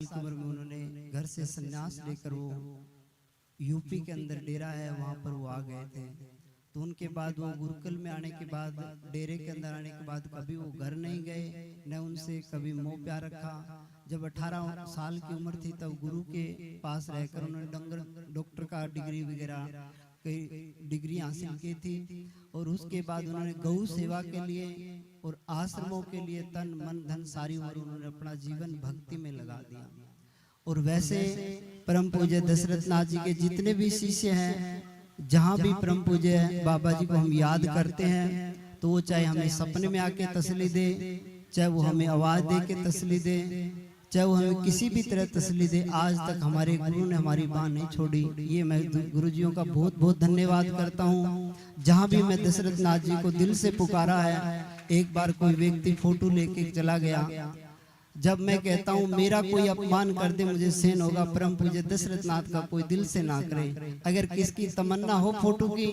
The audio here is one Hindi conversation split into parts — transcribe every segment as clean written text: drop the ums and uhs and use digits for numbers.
की उम्र में उन्होंने घर से संन्यास लेकर वो यूपी के अंदर डेरा है वहाँ पर वो आ गए थे। तो उनके बाद वो गुरुकुल में आने के बाद, डेरे के अंदर आने के बाद कभी वो घर नहीं गए, न उनसे कभी मोह प्यार रखा। जब 18 साल की उम्र थी तब गुरु के पास रहकर उन्होंने डॉक्टर का डिग्री वगैरह कई डिग्री हासिल की थी। और उसके बाद उन्होंने गौ सेवा के लिए और आश्रमों के लिए तन मन धन सारी उम्र उन्होंने अपना जीवन भक्ति में लगा दिया। और वैसे परम पूज्य दशरथ नाथ जी के जितने भी शिष्य हैं, जहाँ भी परम पूज्य बाबा जी को हम याद करते हैं तो वो चाहे हमें सपने में आके तसल्ली दे, चाहे वो हमें आवाज दे के तसल्ली दे, चाहे वो हमें किसी भी तरह तसल्ली दे, आज तक हमारे गुरु ने हमारी बात नहीं छोड़ी। ये मैं गुरुजियों का बहुत बहुत धन्यवाद करता हूँ। जहाँ भी मैं दशरथ नाथ जी को दिल से पुकारा है, एक बार कोई व्यक्ति फोटो लेके चला गया, जब मैं कहता हूँ मेरा कोई अपमान कर दे मुझे सहन होगा, परम पूज्य दशरथ नाथ का कोई दिल से ना करे। अगर किसकी तमन्ना हो फोटो की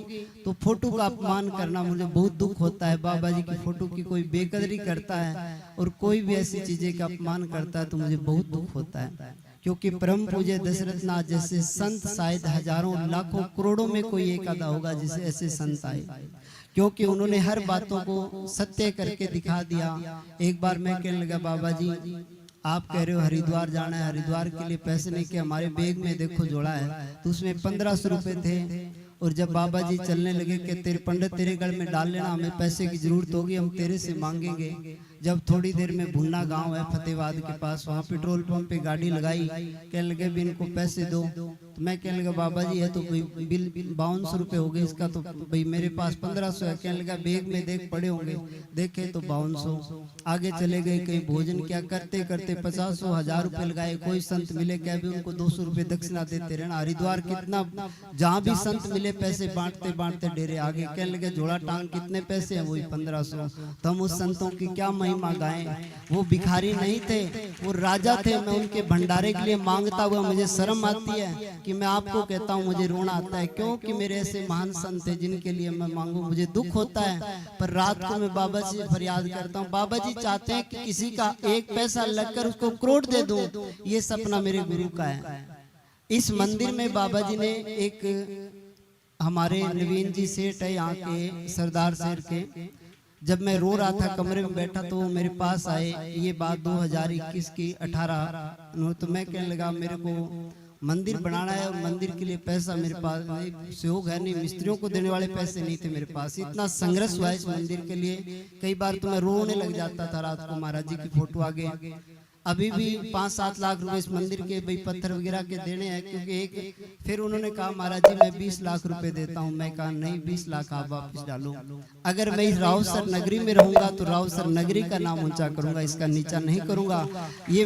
तो फोटो का अपमान करना मुझे बहुत दुख होता है। बाबा जी की फोटो की कोई बेकदरी करता है और कोई भी ऐसी चीजें का अपमान करता है तो मुझे बहुत दुख होता है, क्योंकि परम पूज्य दशरथ नाथ जैसे संत शायद हजारों लाखों करोड़ों में कोई एक आधा होगा जिसे ऐसे संत आए, क्योंकि उन्होंने हर बातों को सत्य करके दिखा दिया। एक बार मैं कहने लगा, बाबा जी आप कह रहे हो हरिद्वार जाना है, हरिद्वार के लिए पैसे नहीं के हमारे बैग में देखो जोड़ा है, तो उसमें 1500 रुपए थे। और जब बाबा जी चलने लगे कि तेरे पंडित तेरे घर में डाल लेना, हमें पैसे की जरूरत होगी, हम तेरे से मांगेंगे। जब थोड़ी देर में भुन्ना गांव है फतेहाबाद के पास, वहाँ पेट्रोल पंप पे गाड़ी लगाई, कहने लगे भी इनको पैसे दो। तो मैं कहने लगा बाबा जी है तो बिल 5200 रुपये हो गए इसका, तो भाई मेरे पास 1500 है। कहने लगा बैग में देख पड़े होंगे, देखे तो 5200। आगे चले गए, कहीं भोजन क्या करते करते 500 1000 रुपये लगाए। कोई संत मिले क्या भी उनको 200 रुपये दक्षिणा देते रहना। हरिद्वार कितना जहाँ भी संत मिले पैसे बांटते बांटते डेरे आगे। कहने लगे जोड़ा टांग कितने पैसे हैं, वही 1500। तो हम उस संतों की क्या महिमा गाएं। वो भिखारी नहीं थे, वो राजा थे। मैं उनके भंडारे के लिए मांगता हुआ मुझे शर्म आती है कि मैं आपको कहता हूँ मुझे रोना आता है, क्योंकि मेरे ऐसे महान संत थे जिनके लिए मैं मांगू, मुझे दुख होता है। पर रात को मैं बाबा जी से फरियाद करता हूँ, बाबा जी चाहते हैं कि किसी का एक पैसा लगकर उसको करोड़ दे दूं, ये सपना मेरे गुरु का है। इस मंदिर में बाबा जी ने एक हमारे नवीन जी सेठ है यहाँ के सरदार शहर के, जब मैं रो रहा था कमरे में बैठा तो वो मेरे पास आए। ये बात 2021 की 18। तो मैं कहने लगा मेरे को मंदिर बनाना है और मंदिर के लिए पैसा मेरे पास नहीं, सहयोग है नहीं, मिस्त्रियों को देने वाले पैसे नहीं थे मेरे पास। इतना संघर्ष हुआ इस मंदिर के लिए, कई बार तो मैं रोने लग जाता था रात को। महाराज जी की फोटो आगे अभी भी 5-7 लाख रुपए इस मंदिर के भाई पत्थर वगैरह के देने हैं, क्योंकि एक फिर उन्होंने कहा महाराज जी मैं 20 लाख रुपए देता हूं। मैं कहा नहीं, 20 लाख आप वापस डालो। अगर मैं इस रावसर नगरी में रहूंगा तो रावसर नगरी का नाम ऊंचा करूंगा, इसका नीचा नहीं करूंगा। ये